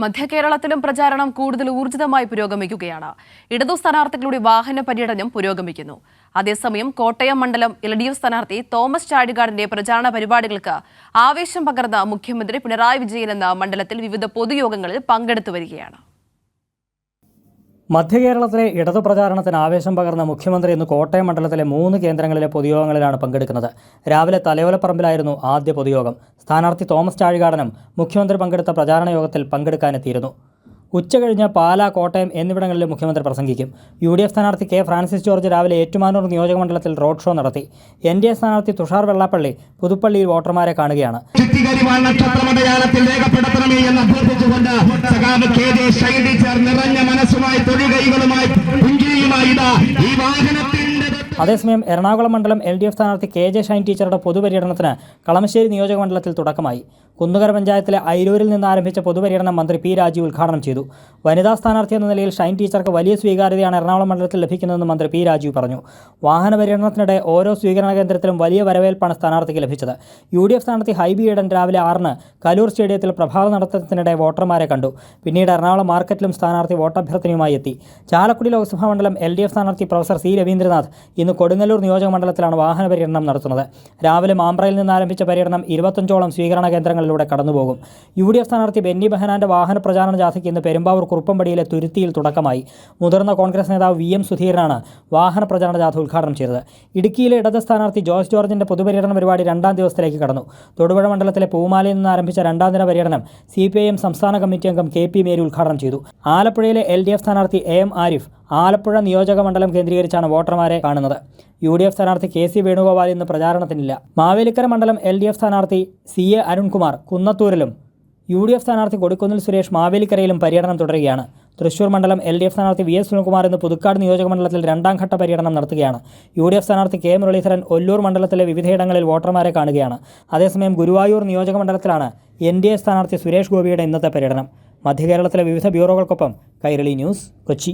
മധ്യകേരളത്തിലും പ്രചാരണം കൂടുതൽ ഊർജിതമായി പുരോഗമിക്കുകയാണ്. ഇടതു സ്ഥാനാർത്ഥികളുടെ വാഹന പര്യടനം പുരോഗമിക്കുന്നു. അതേസമയം കോട്ടയം മണ്ഡലം LDF സ്ഥാനാർത്ഥി തോമസ് ചാഴികാടന്റെ പ്രചാരണ പരിപാടികൾക്ക് ആവേശം പകർന്ന മുഖ്യമന്ത്രി പിണറായി വിജയൻ എന്ന മണ്ഡലത്തിൽ വിവിധ പൊതുയോഗങ്ങളിൽ പങ്കെടുത്തു വരികയാണ്. മധ്യകേരളത്തിലെ ഇടതു പ്രചാരണത്തിന് ആവേശം പകർന്ന മുഖ്യമന്ത്രി ഇന്ന് കോട്ടയം മണ്ഡലത്തിലെ 3 കേന്ദ്രങ്ങളിലെ പൊതുയോഗങ്ങളിലാണ് പങ്കെടുക്കുന്നത്. രാവിലെ തലയോലപ്പറമ്പിലായിരുന്നു ആദ്യ പൊതുയോഗം. സ്ഥാനാർത്ഥി തോമസ് ചാഴികാടനും മുഖ്യമന്ത്രി പങ്കെടുത്ത പ്രചാരണ യോഗത്തിൽ പങ്കെടുക്കാനെത്തിയിരുന്നു. ഉച്ചകഴിഞ്ഞ് പാലാ, കോട്ടയം എന്നിവിടങ്ങളിൽ മുഖ്യമന്ത്രി പ്രസംഗിക്കും. UDF സ്ഥാനാർത്ഥി K. ഫ്രാൻസിസ് ജോർജ് രാവിലെ ഏറ്റുമാനൂർ നിയോജകമണ്ഡലത്തിൽ റോഡ് ഷോ നടത്തി. NDA സ്ഥാനാർത്ഥി തുഷാർ വെള്ളാപ്പള്ളി പുതുപ്പള്ളിയിൽ വോട്ടർമാരെ കാണുകയാണ്. അതേസമയം എറണാകുളം മണ്ഡലം LDF സ്ഥാനാർത്ഥി KJ ഷൈൻ ടീച്ചറുടെ പൊതുപര്യടനത്തിന് കളമശ്ശേരി നിയോജകമണ്ഡലത്തിൽ തുടക്കമായി. കുന്നുകര പഞ്ചായത്തിലെ ഐരൂരിൽ നിന്ന് ആരംഭിച്ച പൊതുപര്യടനം മന്ത്രി P. രാജീവ് ഉദ്ഘാടനം ചെയ്തു. വനിതാ സ്ഥാനാർത്ഥി എന്ന നിലയിൽ ഷൈൻ ടീച്ചർക്ക് വലിയ സ്വീകാര്യതയാണ് എറണാകുളം മണ്ഡലത്തിൽ ലഭിക്കുന്നതെന്ന് മന്ത്രി P. രാജീവ് പറഞ്ഞു. വാഹന പര്യടനത്തിനിടെ ഓരോ സ്വീകരണ കേന്ദ്രത്തിലും വലിയ വരവേൽപ്പാണ് സ്ഥാനാർത്ഥിക്ക് ലഭിച്ചത്. UDF സ്ഥാനാർത്ഥി ഹൈബി ഈഡൻ രാവിലെ 6-ന് കലൂർ സ്റ്റേഡിയത്തിൽ പ്രഭാത നടത്തത്തിനിടെ വോട്ടർമാരെ കണ്ടു. പിന്നീട് എറണാകുളം മാർക്കറ്റിലും സ്ഥാനാർത്ഥി വോട്ടഭ്യർത്ഥനയുമായി എത്തി. ചാലക്കുടി ലോക്സഭാ മണ്ഡലം LDF സ്ഥാനാർത്ഥി പ്രൊഫസർ C. രവീന്ദ്രനാഥ് ഇന്ന് കൊടുങ്ങല്ലൂർ നിയോജകമണ്ഡലത്തിലാണ് വാഹന പര്യടനം നടത്തുന്നത്. രാവിലെ മാമ്പ്രയിൽ നിന്ന് ആരംഭിച്ച പര്യടനം 25ഓളം സ്വീകരണ കേന്ദ്രങ്ങളിലൂടെ കടന്നുപോകും. UDF സ്ഥാനാർത്ഥി ബെന്നി ബെഹനാന്റെ വാഹന പ്രചാരണ ജാഥയ്ക്ക് ഇന്ന് പെരുമ്പാവൂർ കുറുപ്പമ്പടിയിലെ തുരുത്തിയിൽ തുടക്കമായി. മുതിർന്ന കോൺഗ്രസ് നേതാവ് VM സുധീരനാണ് വാഹന പ്രചാരണ ജാഥ ഉദ്ഘാടനം ചെയ്തത്. ഇടുക്കിയിലെ ഇടത് സ്ഥാനാർത്ഥി ജോയ്സ് ജോർജിന്റെ പൊതുപര്യടന പരിപാടി 2ാം ദിവസത്തിലേക്ക് കടന്നു. തൊടുപുഴ മണ്ഡലത്തിലെ പൂമാലയിൽ നിന്ന് ആരംഭിച്ച 2ാം ദിന പര്യടനം CPIM സംസ്ഥാന കമ്മിറ്റി അംഗം KP മേരി ഉദ്ഘാടനം ചെയ്തു. ആലപ്പുഴയിലെ LDF സ്ഥാനാർത്ഥി AM ആരിഫ് ആലപ്പുഴ നിയോജക മണ്ഡലം കേന്ദ്രീകരിച്ചാണ് വോട്ടർമാരെ കാണുന്നത്. UDF സ്ഥാനാർത്ഥി KC വേണുഗോപാൽ ഇന്ന് പ്രചാരണത്തിനില്ല. മാവേലിക്കര മണ്ഡലം LDF സ്ഥാനാർത്ഥി CA അരുൺകുമാർ കുന്നത്തൂരിലും UDF സ്ഥാനാർത്ഥി കൊടിക്കുന്നിൽ സുരേഷ് മാവേലിക്കരയിലും പര്യടനം തുടരുകയാണ്. തൃശൂർ മണ്ഡലം LDF സ്ഥാനാർത്ഥി VS സുനിൽകുമാർ ഇന്ന് പുതുക്കാട് നിയോജകമണ്ഡലത്തിൽ 2ാം ഘട്ട പര്യടനം നടത്തുകയാണ്. UDF സ്ഥാനാർത്ഥി K. മുരളീധരൻ ഒല്ലൂർ മണ്ഡലത്തിലെ വിവിധയിടങ്ങളിൽ വോട്ടർമാരെ കാണുകയാണ്. അതേസമയം ഗുരുവായൂർ നിയോജകമണ്ഡലത്തിലാണ് NDA സ്ഥാനാർത്ഥി സുരേഷ് ഗോപിയുടെ ഇന്നത്തെ പര്യടനം. മധ്യകേരളത്തിലെ വിവിധ ബ്യൂറോകൾക്കൊപ്പം കൈരളി ന്യൂസ്, കൊച്ചി.